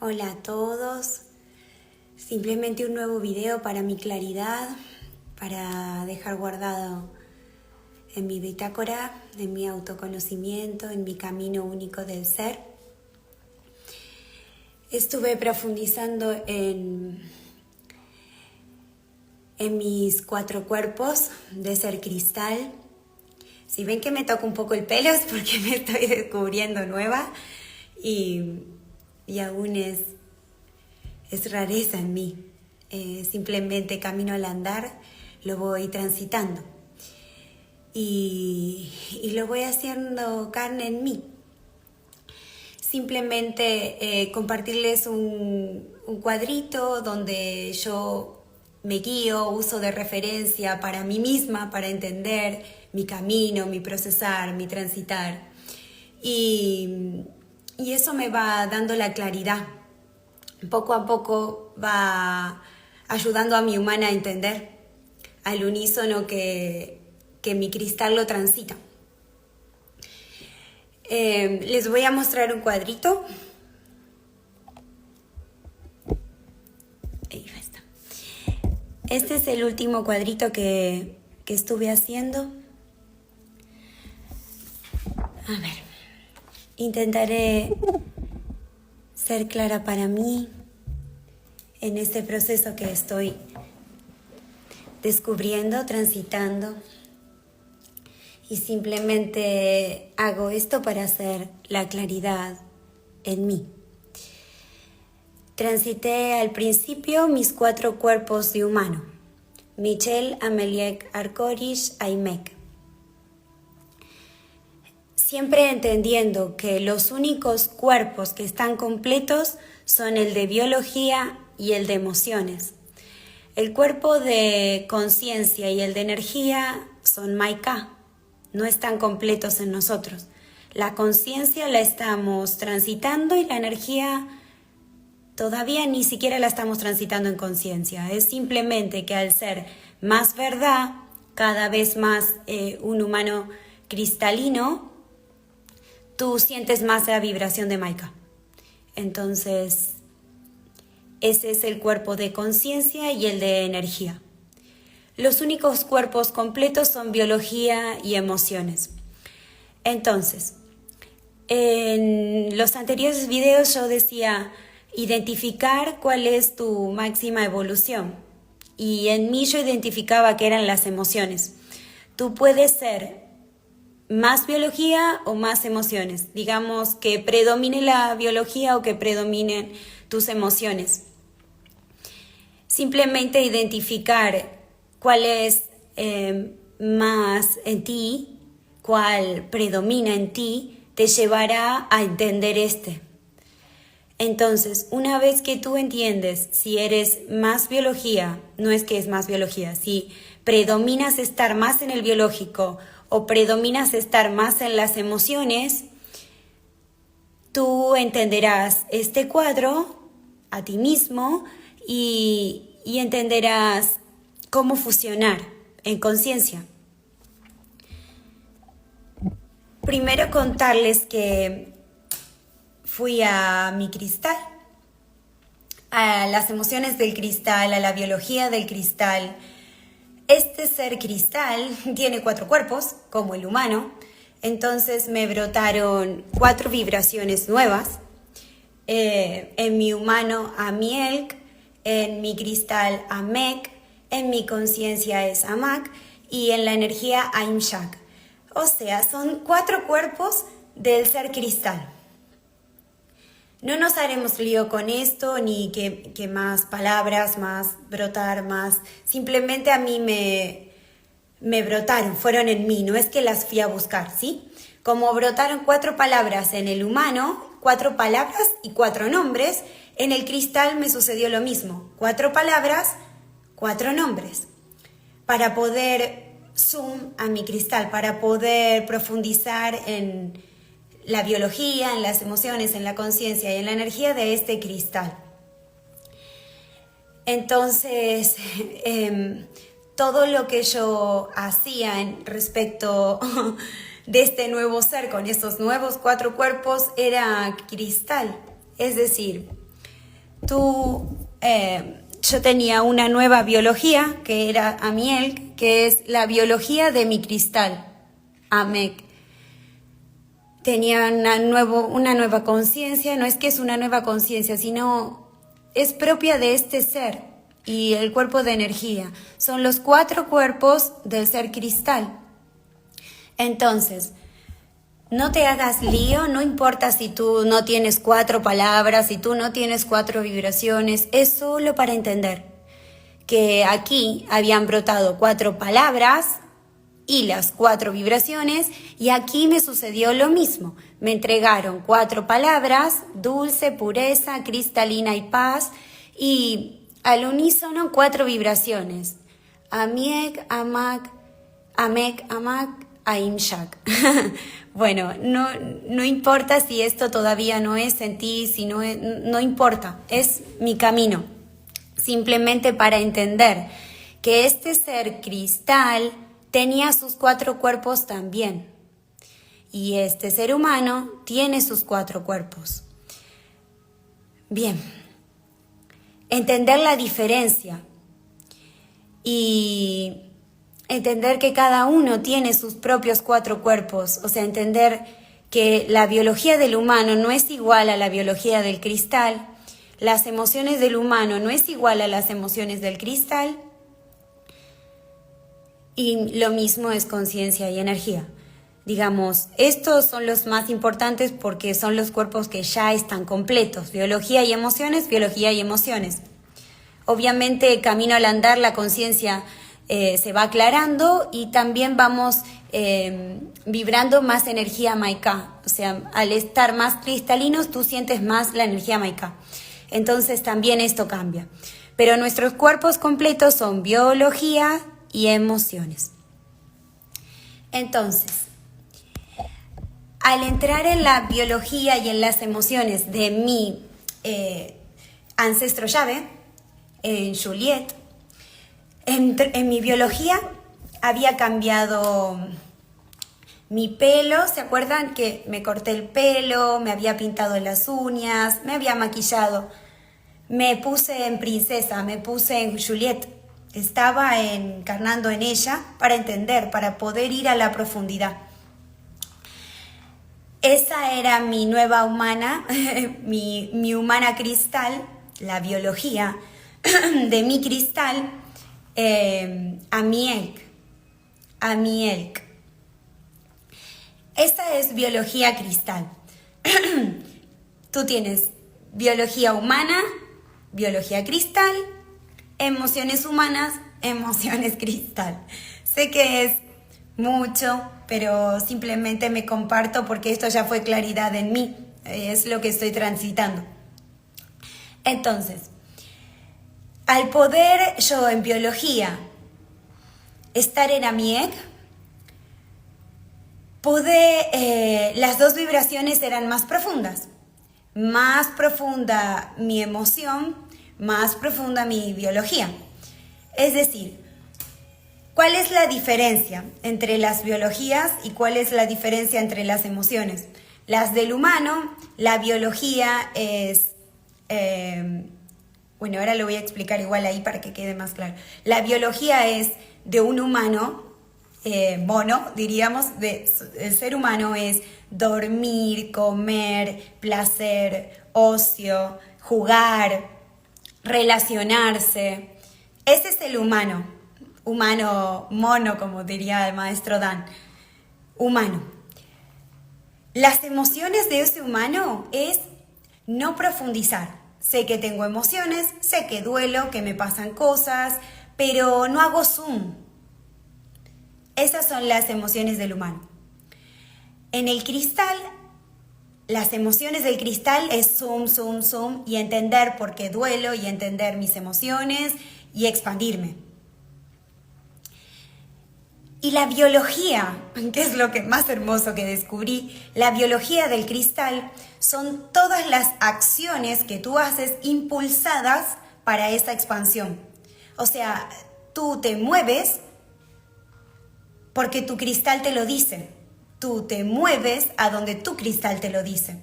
Hola a todos, simplemente un nuevo video para mi claridad, para dejar guardado en mi bitácora, en mi autoconocimiento, en mi camino único del ser. Estuve profundizando en mis 4 cuerpos de ser cristal. Si ven que me toca un poco el pelo es porque me estoy descubriendo nueva y aún es rareza en mí. Simplemente camino al andar, lo voy transitando y lo voy haciendo carne en mí. Simplemente compartirles un cuadrito donde yo me guío, uso de referencia para mí misma, para entender mi camino, mi procesar, mi transitar. Y eso me va dando la claridad. Poco a poco va ayudando a mi humana a entender al unísono que mi cristal lo transita. Les voy a mostrar un cuadrito. Ahí está. Este es el último cuadrito que estuve haciendo. A ver, intentaré ser clara para mí en este proceso que estoy descubriendo, transitando. Y simplemente hago esto para hacer la claridad en mí. Transité al principio mis 4 cuerpos de humano. Michel, Ameliek, Arcorish, Aimek. Siempre entendiendo que los únicos cuerpos que están completos son el de biología y el de emociones. El cuerpo de conciencia y el de energía son Maika. No están completos en nosotros. La conciencia la estamos transitando y la energía todavía ni siquiera la estamos transitando en conciencia. Es simplemente que al ser más verdad, cada vez más un humano cristalino, tú sientes más la vibración de Maika. Entonces, ese es el cuerpo de conciencia y el de energía. Los únicos cuerpos completos son biología y emociones. Entonces, en los anteriores videos yo decía identificar cuál es tu máxima evolución. Y en mí yo identificaba que eran las emociones. Tú puedes ser más biología o más emociones. Digamos que predomine la biología o que predominen tus emociones. Simplemente identificar cuál es más en ti, cuál predomina en ti, te llevará a entender este. Entonces, una vez que tú entiendes si eres más biología, no es que es más biología, si predominas estar más en el biológico o predominas estar más en las emociones, tú entenderás este cuadro a ti mismo y entenderás cómo fusionar en conciencia. Primero contarles que fui a mi cristal, a las emociones del cristal, a la biología del cristal. Este ser cristal tiene 4 cuerpos, como el humano, entonces me brotaron 4 vibraciones nuevas. En mi humano Amielk, en mi cristal Amek, en mi conciencia es Amak y en la energía Aimshak. O sea, son 4 cuerpos del ser cristal. No nos haremos lío con esto, ni que más palabras, más brotar, más. Simplemente a mí me brotaron, fueron en mí, no es que las fui a buscar, ¿sí? Como brotaron 4 palabras en el humano, 4 palabras y 4 nombres, en el cristal me sucedió lo mismo. 4 palabras, 4 nombres. Para poder zoom a mi cristal, para poder profundizar en la biología, en las emociones, en la conciencia y en la energía de este cristal. Entonces, todo lo que yo hacía respecto de este nuevo ser con estos nuevos 4 cuerpos era cristal. Es decir, yo tenía una nueva biología, que era Amiel, que es la biología de mi cristal, Amek. Tenía una nueva conciencia, no es que es una nueva conciencia, sino es propia de este ser y el cuerpo de energía. Son los 4 cuerpos del ser cristal. Entonces, no te hagas lío, no importa si tú no tienes 4 palabras, si tú no tienes 4 vibraciones, es solo para entender que aquí habían brotado 4 palabras y las 4 vibraciones, y aquí me sucedió lo mismo. Me entregaron 4 palabras: dulce, pureza, cristalina y paz, y al unísono 4 vibraciones: Amiek, Amak, Amek, Amak, Aimshak. Bueno, no importa si esto todavía no es en ti, si no importa, es mi camino. Simplemente para entender que este ser cristal tenía sus 4 cuerpos también. Y este ser humano tiene sus 4 cuerpos. Bien, entender la diferencia y entender que cada uno tiene sus propios 4 cuerpos, o sea, entender que la biología del humano no es igual a la biología del cristal, las emociones del humano no es igual a las emociones del cristal, y lo mismo es conciencia y energía. Digamos, estos son los más importantes porque son los cuerpos que ya están completos: biología y emociones, biología y emociones. Obviamente, camino al andar, la conciencia se va aclarando y también vamos vibrando más energía Maika. O sea, al estar más cristalinos, tú sientes más la energía Maika. Entonces también esto cambia. Pero nuestros cuerpos completos son biología y emociones. Entonces, al entrar en la biología y en las emociones de mi ancestro llave, en Juliet, en mi biología había cambiado mi pelo. ¿Se acuerdan que me corté el pelo, me había pintado las uñas, me había maquillado? Me puse en princesa, me puse en Juliet. Estaba encarnando en ella para entender, para poder ir a la profundidad. Esa era mi nueva humana, mi humana cristal, la biología de mi cristal, Amielk. Esa es biología cristal. Tú tienes biología humana, biología cristal, emociones humanas, emociones cristal. Sé que es mucho, pero simplemente me comparto porque esto ya fue claridad en mí, es lo que estoy transitando. Entonces, al poder yo en biología estar en Amiek, las 2 vibraciones eran más profundas. Más profunda mi emoción, más profunda mi biología. Es decir, ¿cuál es la diferencia entre las biologías y cuál es la diferencia entre las emociones? Las del humano, la biología es... bueno, ahora lo voy a explicar igual ahí para que quede más claro. La biología es de un humano, mono, diríamos, el ser humano es dormir, comer, placer, ocio, jugar, relacionarse. Ese es el humano mono, como diría el maestro Dan, humano. Las emociones de ese humano es no profundizar. Sé que tengo emociones, sé que duelo, que me pasan cosas, pero no hago zoom. Esas son las emociones del humano. En el cristal, las emociones del cristal es zoom, zoom, zoom, y entender por qué duelo y entender mis emociones y expandirme. Y la biología, que es lo que más hermoso que descubrí, la biología del cristal son todas las acciones que tú haces impulsadas para esa expansión. O sea, tú te mueves porque tu cristal te lo dice. Tú te mueves a donde tu cristal te lo dice.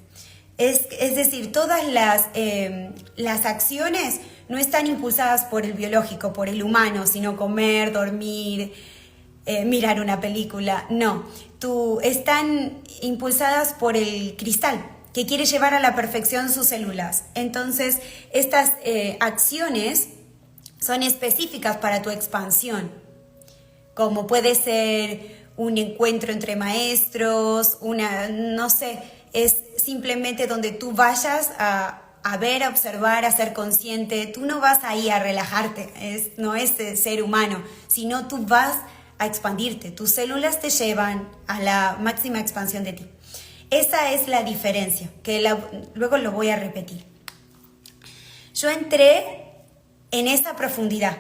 Es decir, todas las acciones no están impulsadas por el biológico, por el humano, sino comer, dormir, mirar una película. No, están impulsadas por el cristal, que quiere llevar a la perfección sus células. Entonces, estas acciones son específicas para tu expansión, como puede ser un encuentro entre maestros, no sé, es simplemente donde tú vayas a ver, a observar, a ser consciente. Tú no vas ahí a relajarte, no es ser humano, sino tú vas a expandirte. Tus células te llevan a la máxima expansión de ti. Esa es la diferencia, que luego lo voy a repetir. Yo entré en esa profundidad.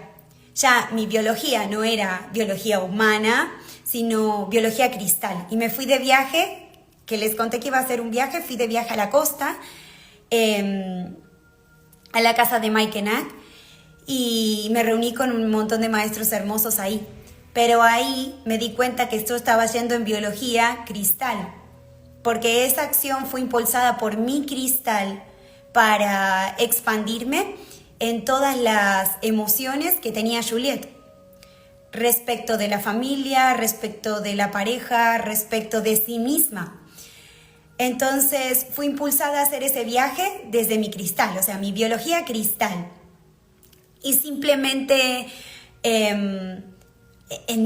Ya mi biología no era biología humana, sino biología cristal. Y me fui de viaje, que les conté que iba a hacer un viaje, fui de viaje a la costa, a la casa de Mike Nack, y me reuní con un montón de maestros hermosos ahí. Pero ahí me di cuenta que esto estaba yendo en biología cristal, porque esa acción fue impulsada por mi cristal para expandirme en todas las emociones que tenía Juliette, respecto de la familia, respecto de la pareja, respecto de sí misma. Entonces fui impulsada a hacer ese viaje desde mi cristal, o sea, mi biología cristal. Y simplemente en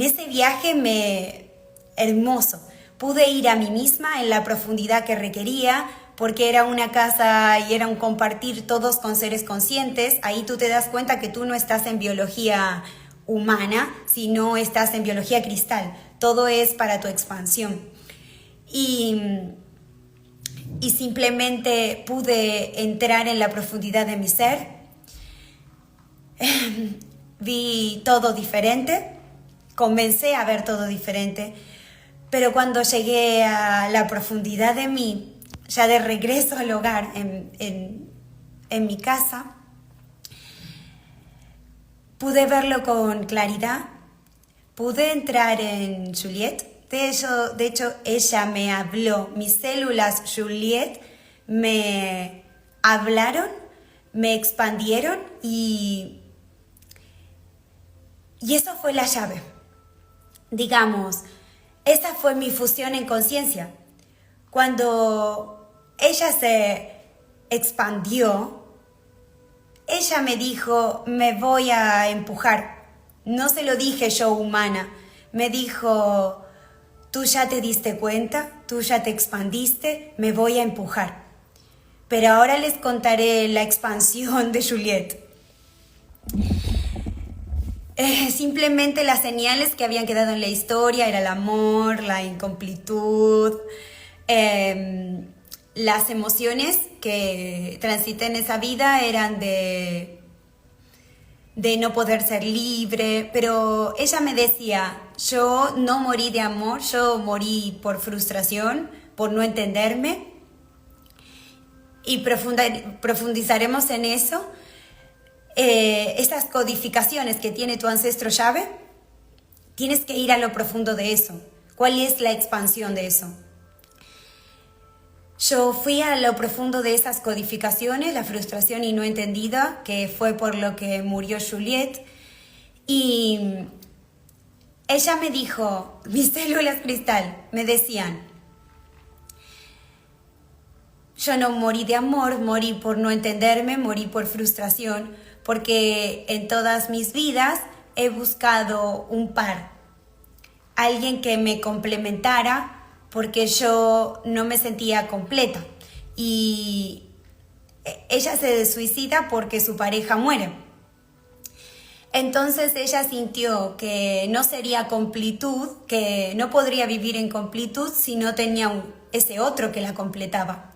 ese viaje hermoso, pude ir a mí misma en la profundidad que requería, porque era una casa y era un compartir todos con seres conscientes. Ahí tú te das cuenta que tú no estás en biología humana, sino estás en biología cristal. Todo es para tu expansión. Y simplemente pude entrar en la profundidad de mi ser. Vi todo diferente, comencé a ver todo diferente, pero cuando llegué a la profundidad de mí, ya de regreso al hogar, en mi casa, pude verlo con claridad, pude entrar en Juliette. De hecho, ella me habló, mis células Juliette me hablaron, me expandieron y eso fue la llave. Digamos, esa fue mi fusión en conciencia. Cuando ella se expandió, ella me dijo, me voy a empujar. No se lo dije yo humana, me dijo, tú ya te diste cuenta, tú ya te expandiste, me voy a empujar. Pero ahora les contaré la expansión de Juliette. Simplemente las señales que habían quedado en la historia era el amor, la incompletud, las emociones que transité en esa vida eran de no poder ser libre, pero ella me decía, yo no morí de amor, yo morí por frustración, por no entenderme, y profundizaremos en eso. Esas codificaciones que tiene tu ancestro llave, tienes que ir a lo profundo de eso. ¿Cuál es la expansión de eso? Yo fui a lo profundo de esas codificaciones, la frustración y no entendida, que fue por lo que murió Juliette, y ella me dijo, mis células cristal me decían, yo no morí de amor, morí por no entenderme, morí por frustración, porque en todas mis vidas he buscado un par, alguien que me complementara, porque yo no me sentía completa. Y ella se suicida porque su pareja muere. Entonces ella sintió que no sería completud, que no podría vivir en completud si no tenía ese otro que la completaba.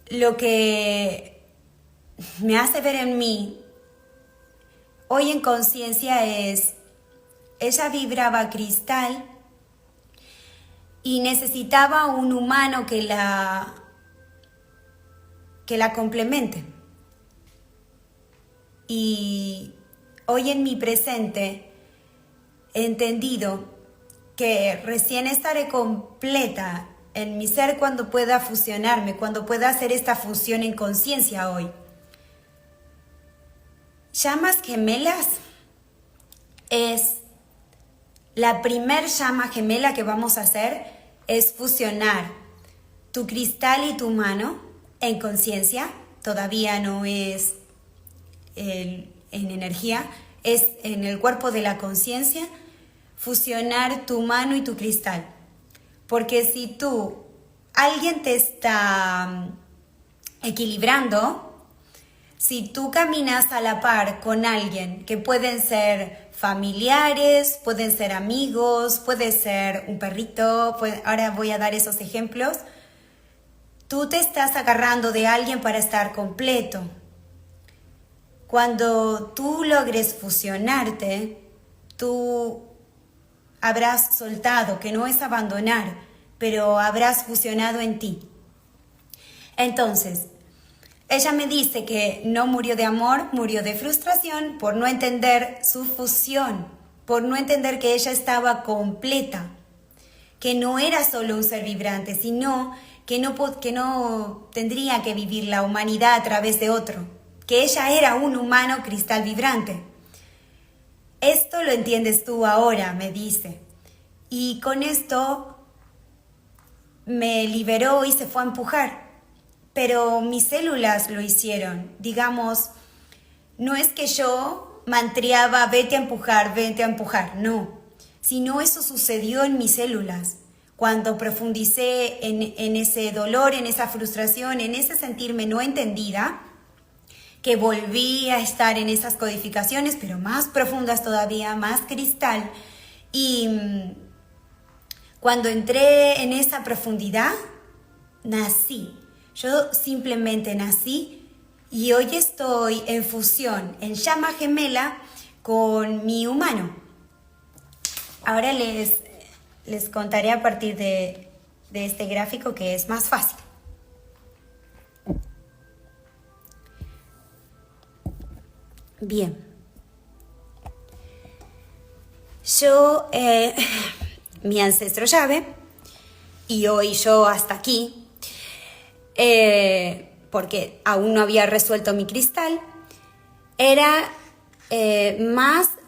Lo que me hace ver en mí, hoy en conciencia, es, ella vibraba cristal y necesitaba un humano que la complemente. Y hoy en mi presente he entendido que recién estaré completa en mi ser cuando pueda fusionarme, cuando pueda hacer esta fusión en conciencia hoy. Llamas gemelas es la primer llama gemela que vamos a hacer, es fusionar tu cristal y tu mano en conciencia. Todavía no es en energía, es en el cuerpo de la conciencia, fusionar tu mano y tu cristal. Porque si alguien te está equilibrando, si tú caminas a la par con alguien, que pueden ser familiares, pueden ser amigos, puede ser un perrito, ahora voy a dar esos ejemplos, tú te estás agarrando de alguien para estar completo. Cuando tú logres fusionarte, tú habrás soltado, que no es abandonar, pero habrás fusionado en ti. Entonces, ella me dice que no murió de amor, murió de frustración por no entender su fusión, por no entender que ella estaba completa, que no era solo un ser vibrante, sino que no tendría que vivir la humanidad a través de otro, que ella era un humano cristal vibrante. Esto lo entiendes tú ahora, me dice. Y con esto me liberó y se fue a empujar. Pero mis células lo hicieron. Digamos, no es que yo mantreaba, vete a empujar, no. Sino eso sucedió en mis células. Cuando profundicé en ese dolor, en esa frustración, en ese sentirme no entendida, que volví a estar en esas codificaciones, pero más profundas todavía, más cristal. Y cuando entré en esa profundidad, nací. Yo simplemente nací y hoy estoy en fusión, en llama gemela con mi humano. Ahora les contaré a partir de este gráfico que es más fácil. Bien. Yo, mi ancestro llave, y hoy yo hasta aquí, porque aún no había resuelto mi cristal,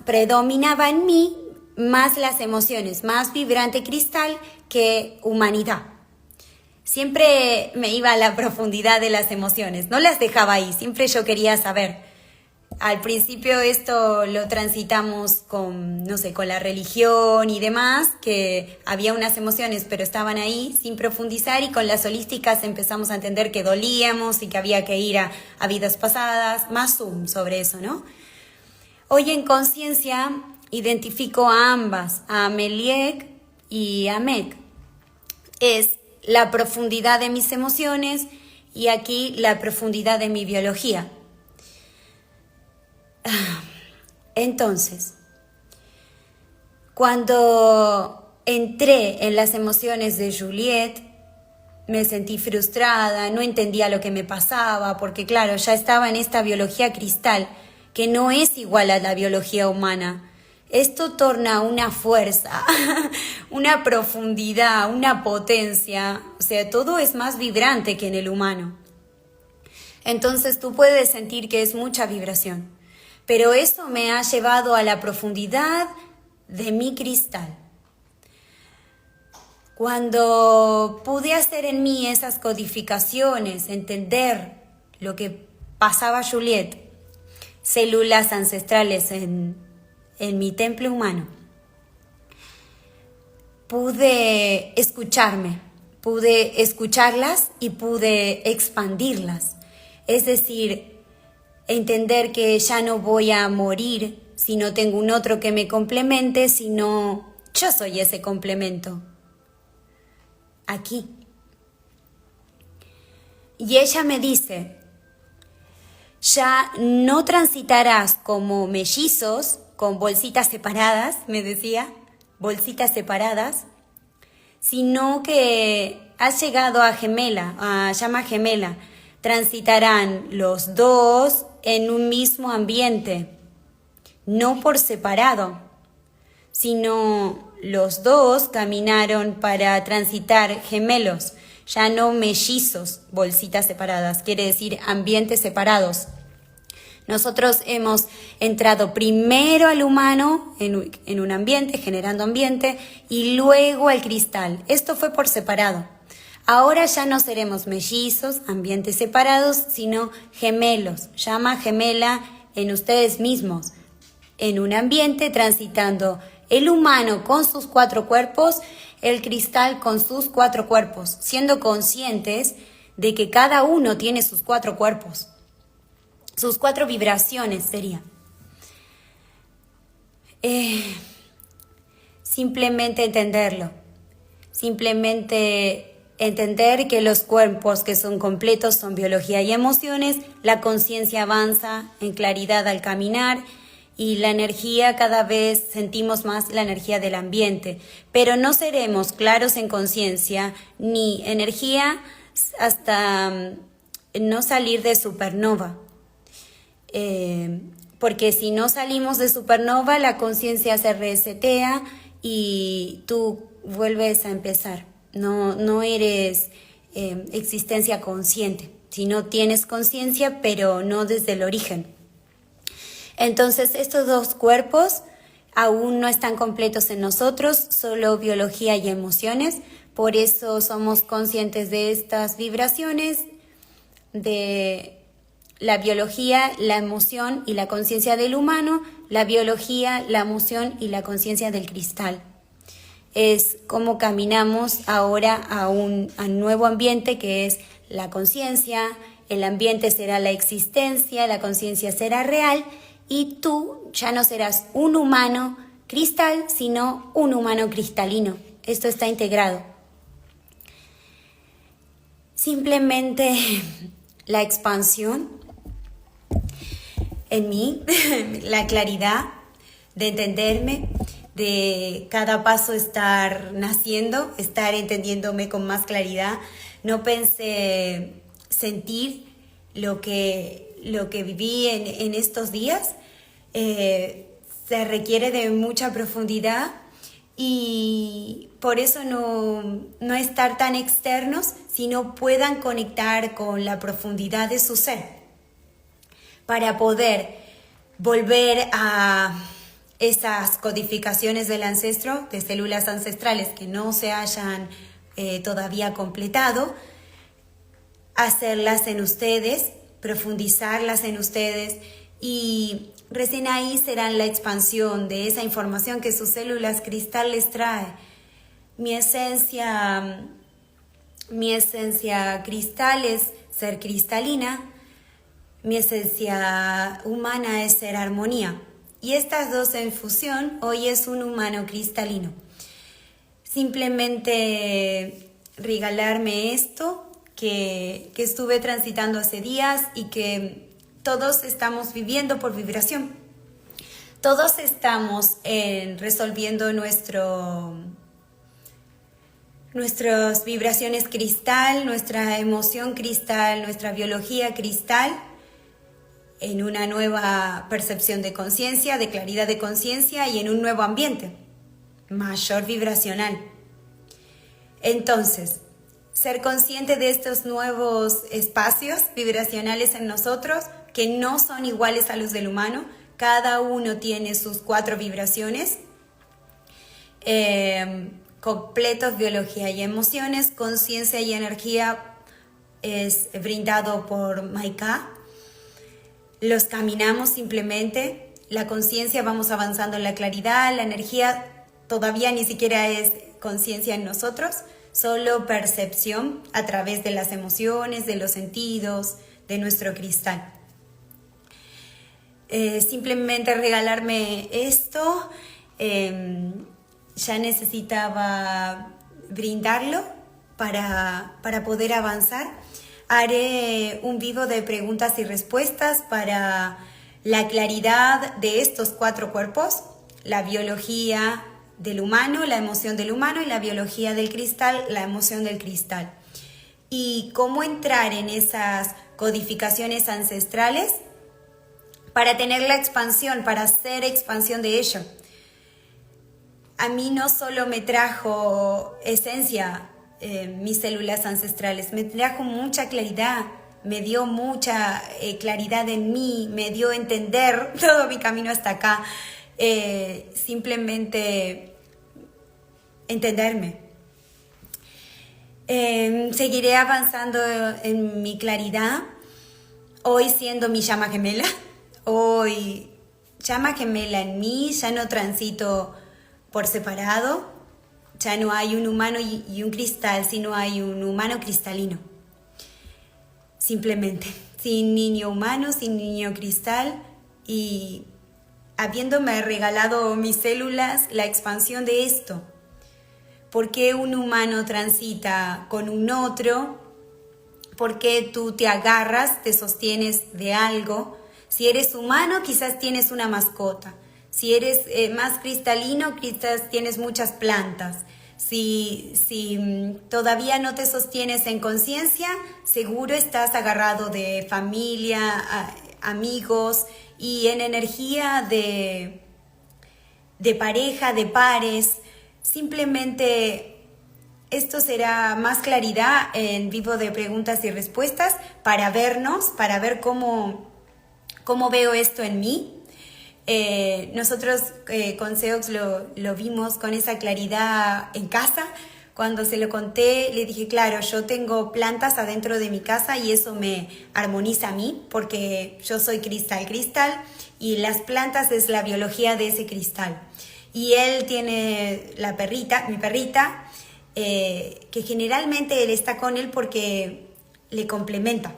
predominaba en mí más las emociones, más vibrante cristal que humanidad. Siempre me iba a la profundidad de las emociones, no las dejaba ahí, siempre yo quería saber. Al principio esto lo transitamos con la religión y demás, que había unas emociones pero estaban ahí sin profundizar, y con las holísticas empezamos a entender que dolíamos y que había que ir a vidas pasadas, más zoom sobre eso, ¿no? Hoy en conciencia identifico a ambas, a Meliek y a Meg. Es la profundidad de mis emociones y aquí la profundidad de mi biología. Entonces, cuando entré en las emociones de Juliette, me sentí frustrada, no entendía lo que me pasaba, porque claro, ya estaba en esta biología cristal, que no es igual a la biología humana. Esto torna una fuerza, una profundidad, una potencia, o sea, todo es más vibrante que en el humano. Entonces tú puedes sentir que es mucha vibración. Pero eso me ha llevado a la profundidad de mi cristal. Cuando pude hacer en mí esas codificaciones, entender lo que pasaba Juliette, células ancestrales en mi templo humano, pude escucharme, pude escucharlas y pude expandirlas. Es decir, entender que ya no voy a morir si no tengo un otro que me complemente, sino yo soy ese complemento. Aquí. Y ella me dice, ya no transitarás como mellizos, con bolsitas separadas, me decía, bolsitas separadas, sino que has llegado a gemela, a llama gemela. Transitarán los dos en un mismo ambiente, no por separado, sino los dos caminaron para transitar gemelos, ya no mellizos, bolsitas separadas, quiere decir ambientes separados. Nosotros hemos entrado primero al humano en un ambiente, generando ambiente, y luego al cristal. Esto fue por separado. Ahora ya no seremos mellizos, ambientes separados, sino gemelos, llama gemela en ustedes mismos, en un ambiente transitando el humano con sus 4 cuerpos, el cristal con sus 4 cuerpos, siendo conscientes de que cada uno tiene sus 4 cuerpos, sus 4 vibraciones sería. Simplemente entenderlo, simplemente entender que los cuerpos que son completos son biología y emociones, la conciencia avanza en claridad al caminar y la energía cada vez sentimos más la energía del ambiente, pero no seremos claros en conciencia ni energía hasta no salir de supernova. Porque si no salimos de supernova, la conciencia se resetea y tú vuelves a empezar. No eres existencia consciente, sino tienes conciencia, pero no desde el origen. Entonces, estos 2 cuerpos aún no están completos en nosotros, solo biología y emociones. Por eso somos conscientes de estas vibraciones, de la biología, la emoción y la conciencia del humano, la biología, la emoción y la conciencia del cristal. Es como caminamos ahora a un nuevo ambiente que es la conciencia, el ambiente será la existencia, la conciencia será real y tú ya no serás un humano cristal, sino un humano cristalino. Esto está integrado. Simplemente la expansión en mí, la claridad de entenderme, de cada paso estar naciendo, estar entendiéndome con más claridad. No pensé sentir lo que viví en estos días. Se requiere de mucha profundidad y por eso no estar tan externos, sino puedan conectar con la profundidad de su ser para poder volver a esas codificaciones del ancestro, de células ancestrales que no se hayan todavía completado, hacerlas en ustedes, profundizarlas en ustedes y recién ahí serán la expansión de esa información que sus células cristal les trae. Mi esencia cristal es ser cristalina, mi esencia humana es ser armonía. Y estas 2 en fusión hoy es un humano cristalino. Simplemente regalarme esto que estuve transitando hace días y que todos estamos viviendo por vibración. Todos estamos resolviendo nuestras vibraciones cristal, nuestra emoción cristal, nuestra biología cristal, en una nueva percepción de conciencia, de claridad de conciencia y en un nuevo ambiente mayor vibracional. Entonces, ser consciente de estos nuevos espacios vibracionales en nosotros que no son iguales a los del humano, cada uno tiene sus 4 vibraciones, completos, biología y emociones, conciencia y energía es brindado por Maika. Los caminamos simplemente, la conciencia vamos avanzando en la claridad, la energía todavía ni siquiera es conciencia en nosotros, solo percepción a través de las emociones, de los sentidos, de nuestro cristal. Simplemente regalarme esto, ya necesitaba brindarlo para poder avanzar. Haré un vivo de preguntas y respuestas para la claridad de estos 4 cuerpos, la biología del humano, la emoción del humano y la biología del cristal, la emoción del cristal. Y cómo entrar en esas codificaciones ancestrales para tener la expansión, para hacer expansión de ello. a mí no solo me trajo esencia, mis células ancestrales, me trajo mucha claridad, me dio mucha claridad en mí, me dio a entender todo mi camino hasta acá, simplemente entenderme. Seguiré avanzando en mi claridad, hoy siendo mi llama gemela, hoy llama gemela en mí, ya no transito por separado, ya no hay un humano y un cristal, sino hay un humano cristalino. Simplemente, sin niño humano, sin niño cristal, y habiéndome regalado mis células la expansión de esto. ¿Por qué un humano transita con un otro? ¿Por qué tú te agarras, te sostienes de algo? Si eres humano, quizás tienes una mascota. Si eres más cristalino, quizás tienes muchas plantas. Si todavía no te sostienes en conciencia, seguro estás agarrado de familia, amigos y en energía de pareja, de pares. Simplemente esto será más claridad en vivo de preguntas y respuestas para vernos, para ver cómo veo esto en mí. Nosotros con Seox lo vimos con esa claridad en casa. Cuando se lo conté, le dije, claro, yo tengo plantas adentro de mi casa y eso me armoniza a mí porque yo soy cristal, y las plantas es la biología de ese cristal. Y él tiene la perrita, mi perrita, que generalmente él está con él porque le complementa.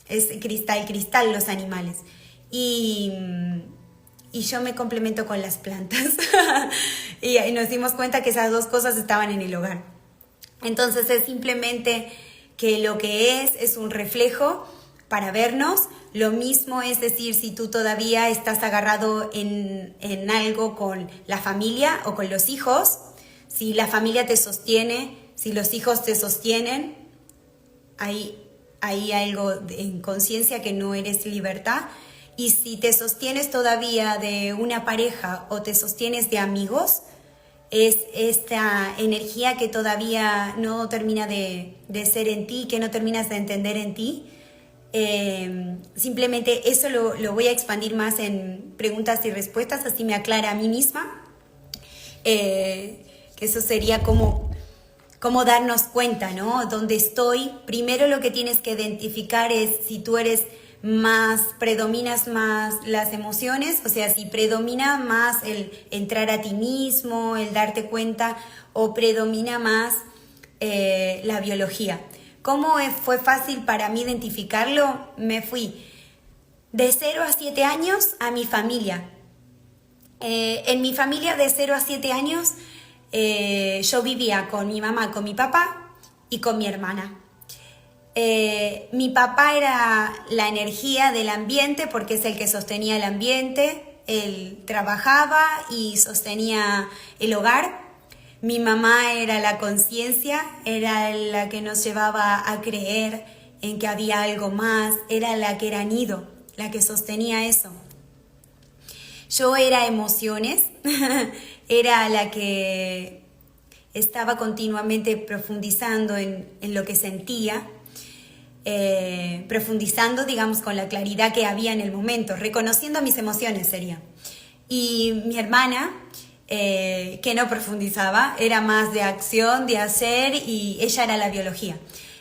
Es cristal los animales. Y yo me complemento con las plantas. y nos dimos cuenta que esas dos cosas estaban en el hogar. Entonces es simplemente que lo que es un reflejo para vernos. Lo mismo es decir, si tú todavía estás agarrado en algo con la familia o con los hijos, si la familia te sostiene, si los hijos te sostienen, hay algo en conciencia que no eres libertad. Y si te sostienes todavía de una pareja o te sostienes de amigos, es esta energía que todavía no termina de ser en ti, que no terminas de entender en ti. Simplemente eso lo voy a expandir más en preguntas y respuestas, así me aclara a mí misma. Que eso sería como darnos cuenta, ¿no? Dónde estoy. Primero lo que tienes que identificar es si tú predominas más las emociones, o sea, si predomina más el entrar a ti mismo, el darte cuenta, o predomina más la biología. ¿Cómo fue fácil para mí identificarlo? Me fui de 0 a 7 años a mi familia. En mi familia de 0 a 7 años yo vivía con mi mamá, con mi papá y con mi hermana. Mi papá era la energía del ambiente porque es el que sostenía el ambiente. Él trabajaba y sostenía el hogar. Mi mamá era la conciencia, era la que nos llevaba a creer en que había algo más, era la que era nido, la que sostenía eso. Yo era emociones, era la que estaba continuamente profundizando en lo que sentía, profundizando, digamos, con la claridad que había en el momento, reconociendo mis emociones sería. Y mi hermana, que no profundizaba, era más de acción, de hacer, y ella era la biología.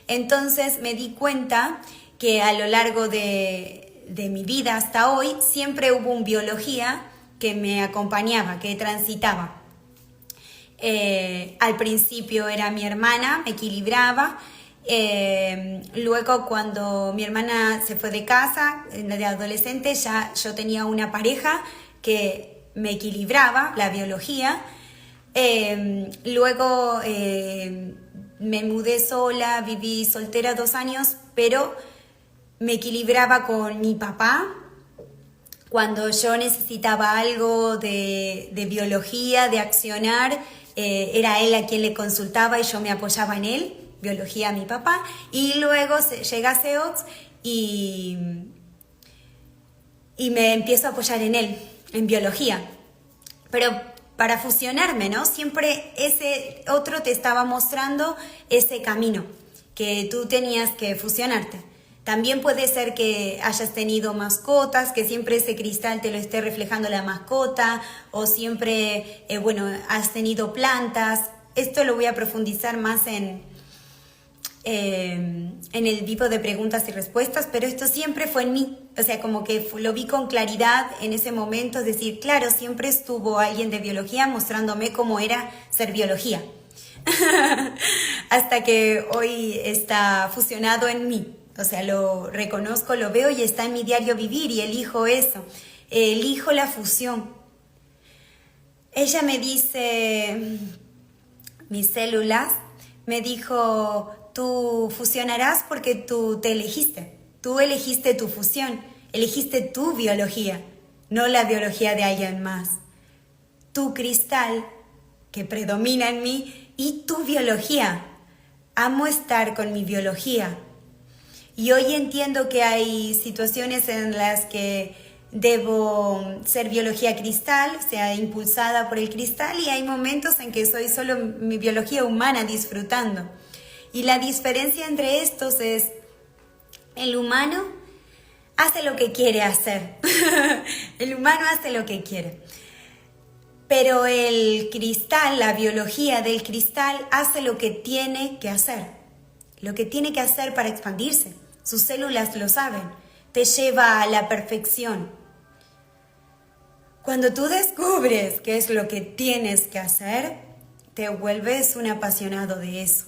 Entonces me di cuenta que a lo largo de mi vida hasta hoy siempre hubo una biología que me acompañaba, que transitaba. Al principio era mi hermana, me equilibraba. Luego cuando mi hermana se fue de casa, de adolescente, ya yo tenía una pareja que me equilibraba, la biología. Luego me mudé sola, viví soltera 2 años, pero me equilibraba con mi papá. Cuando yo necesitaba algo de biología, de accionar, era él a quien le consultaba y yo me apoyaba en él, biología a mi papá. Y luego llega Seox y me empiezo a apoyar en él, en biología. Pero para fusionarme, ¿no? Siempre ese otro te estaba mostrando ese camino, que tú tenías que fusionarte. También puede ser que hayas tenido mascotas, que siempre ese cristal te lo esté reflejando la mascota, o siempre, has tenido plantas. Esto lo voy a profundizar más en el tipo de preguntas y respuestas, pero esto siempre fue en mí. O sea, como que lo vi con claridad en ese momento, es decir, claro, siempre estuvo alguien de biología mostrándome cómo era ser biología. Hasta que hoy está fusionado en mí. O sea, lo reconozco, lo veo y está en mi diario vivir y elijo eso. Elijo la fusión. Ella me dice, mis células, me dijo, tú fusionarás porque tú te elegiste. Tú elegiste tu fusión, elegiste tu biología, no la biología de alguien más. Tu cristal que predomina en mí y tu biología. Amo estar con mi biología. Y hoy entiendo que hay situaciones en las que debo ser biología cristal, o sea, impulsada por el cristal, y hay momentos en que soy solo mi biología humana disfrutando. Y la diferencia entre estos es, el humano hace lo que quiere hacer. El humano hace lo que quiere. Pero el cristal, la biología del cristal, hace lo que tiene que hacer. Lo que tiene que hacer para expandirse. Sus células lo saben. Te lleva a la perfección. Cuando tú descubres qué es lo que tienes que hacer, te vuelves un apasionado de eso.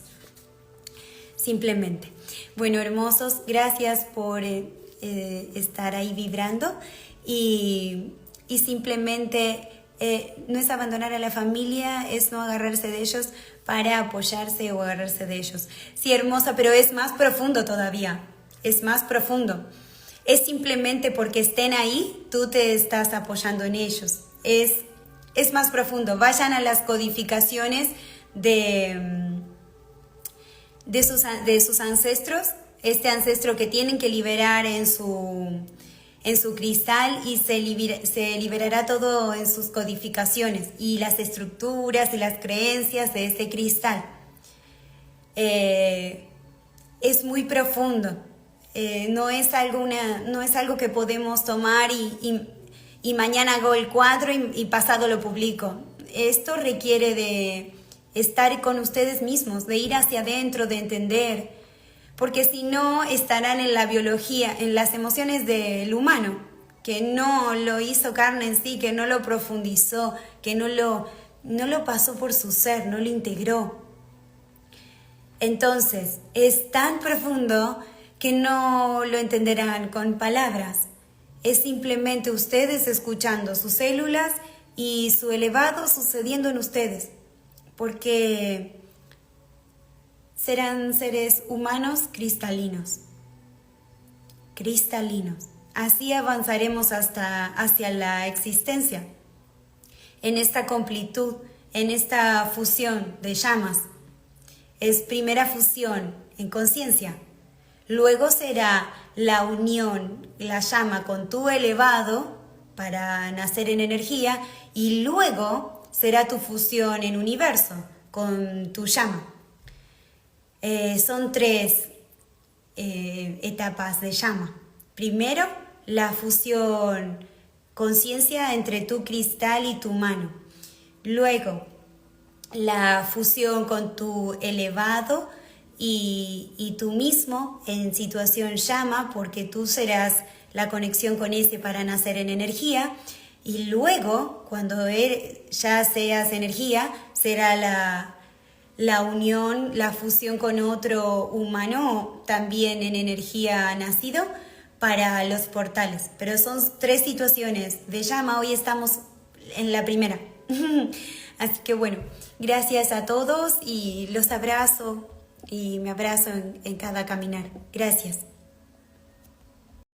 Simplemente. Bueno, hermosos, gracias por estar ahí vibrando y simplemente no es abandonar a la familia, es no agarrarse de ellos para apoyarse o agarrarse de ellos. Sí, hermosa, pero es más profundo todavía, es más profundo. Es simplemente porque estén ahí, tú te estás apoyando en ellos. Es más profundo. Vayan a las codificaciones de sus ancestros, este ancestro que tienen que liberar en su cristal, y se liberará todo en sus codificaciones y las estructuras y las creencias de este cristal. Es muy profundo, no es algo que podemos tomar y mañana hago el cuadro y pasado lo publico. Esto requiere de estar con ustedes mismos, de ir hacia adentro, de entender, porque si no estarán en la biología, en las emociones del humano, que no lo hizo carne en sí, que no lo profundizó, que no lo pasó por su ser, no lo integró. Entonces, es tan profundo que no lo entenderán con palabras. Es simplemente ustedes escuchando sus células y su elevado sucediendo en ustedes. Porque serán seres humanos cristalinos. Cristalinos. Así avanzaremos hacia la existencia. En esta completud, en esta fusión de llamas. Es primera fusión en conciencia. Luego será la unión, la llama con tu elevado para nacer en energía, y luego será tu fusión en universo con tu llama. Son 3 etapas de llama. Primero, la fusión conciencia entre tu cristal y tu mano. Luego, la fusión con tu elevado y tú mismo en situación llama, porque tú serás la conexión con ese para nacer en energía. Y luego, cuando ya seas energía, será la unión, la fusión con otro humano, también en energía nacido, para los portales. Pero son 3 situaciones de llama, hoy estamos en la primera. Así que bueno, gracias a todos y los abrazo y me abrazo en cada caminar. Gracias.